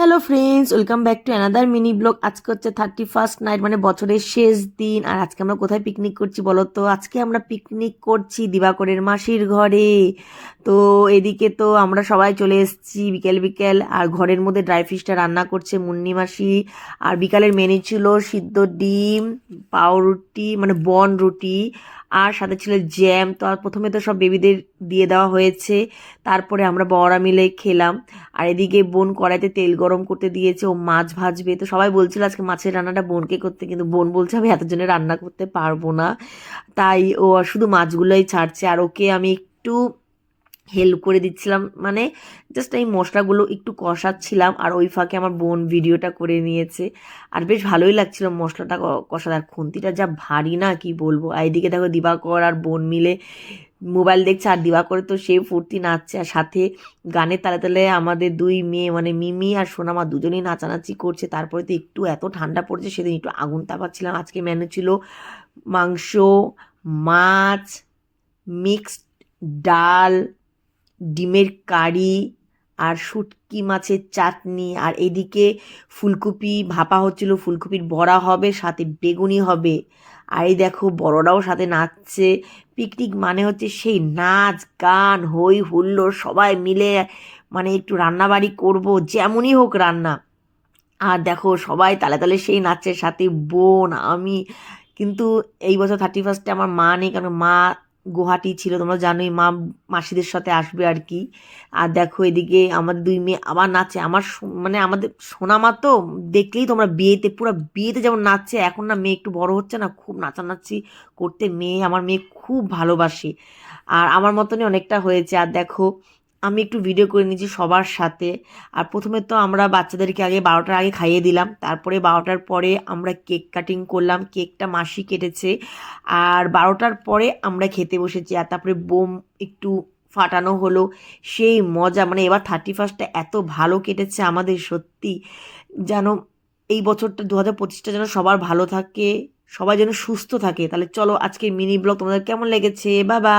Hello friends, welcome back to another mini blog. আজকে হচ্ছে 31st night, মানে বছরের শেষ দিন। আর আজকে আমরা কোথায় পিকনিক করছি বলো তো? আজকে আমরা পিকনিক করছি দিবাকরের মাসির ঘরে। তো এদিকে তো আমরা সবাই চলে এসেছি বিকেল বিকেল। আর ঘরের মধ্যে ড্রাই ফিশটা রান্না করছে মুন্নি মাসি। আর বিকালের মেনু ছিল সিদ্ধ ডিম, পাউরুটি মানে বন রুটি, আর সাথে ছিল জ্যাম। তো আর প্রথমে তো সব বেবিদের দিয়ে দেওয়া হয়েছে, তারপরে আমরা বড়রা মিলে খেলাম। আর এদিকে বোন কড়াইতে তেল গরম করতে দিয়েছে, ও মাছ ভাজবে। তো সবাই বলছিল আজকে মাছের রান্নাটা বোনকে করতে, কিন্তু বোন বলছে আমি এতজনে রান্না করতে পারবো না। তাই ও শুধু মাছগুলোই ছাড়ছে, আর ওকে আমি একটু হেল্প করে দিচ্ছিলাম, মানে জাস্ট এই মশলাগুলো একটু কষাচ্ছিলাম। আর ওই ফাঁকে আমার বোন ভিডিওটা করে নিয়েছে। আর বেশ ভালোই লাগছিল মশলাটা কষাতে। আর খুন্তিটা যা ভারী না, কি বলবো। আর এদিকে দেখো দিবাকর আর বোন মিলে মোবাইল দেখছে, আর দিবাকর তো সে ফুর্তি নাচছে। আর সাথে গানের তালে তালে আমাদের দুই মেয়ে মানে মিমি আর সোনামা দুজনেই নাচানাচি করছে। তারপরে তো একটু এত ঠান্ডা পড়েছে, সেদিন একটু আগুন তাপাচ্ছিলাম। আজকে মেনু ছিল মাংস, মাছ, মিক্সড ডাল, ডিমের কারি, আর শুটকি মাছের চাটনি। আর এদিকে ফুলকপি ভাপা হচ্ছিল, ফুলকপির বড়া হবে, সাথে বেগুনি হবে। আর এই দেখো বড়রাও সাথে নাচছে। পিকনিক মানে হচ্ছে সেই নাচ গান হই হুল্লোড় সবাই মিলে, মানে একটু রান্নাবাড়ি করব, যেমনই হোক রান্না। আর দেখো সবাই তালে তালে সেই নাচের সাথে বোন আমি। কিন্তু এই বছর 31st আমার মা নেই, কারণ মা গুয়াহাটি ছিল, তোমরা জানোই। মা মাসিদের সাথে আসবে আর কি। আর দেখো এদিকে আমাদের দুই মেয়ে আবার নাচে। আমার মানে আমাদের সোনামা তো দেখলেই তোমরা বিয়েতে, পুরো বিয়েতে যেমন নাচছে। এখন না মেয়ে একটু বড় হচ্ছে না, খুব নাচানাচি করতে আমার মেয়ে খুব ভালোবাসে। আর আমার মতনই অনেকটা হয়েছে। আর দেখো আমি একটু ভিডিও করে নিয়েছি সবার সাথে। আর প্রথমে তো আমরা বাচ্চাদেরকে আগে 12টার আগে খাইয়ে দিলাম, তারপরে 12টার পরে আমরা কেক কাটিং করলাম। কেকটা মাসি কেটেছে। আর 12টার পরে আমরা খেতে বসেছি। আর তারপরে বোম একটু ফাটানো হলো। সেই মজা, মানে এবার 31st এত ভালো কেটেছে আমাদের, সত্যি। যেন এই বছরটা 2025টা যেন সবার ভালো থাকে, সবাই যেন সুস্থ থাকে। তাহলে চলো আজকে মিনি ব্লগ তোমাদের কেমন লেগেছে, বাবা।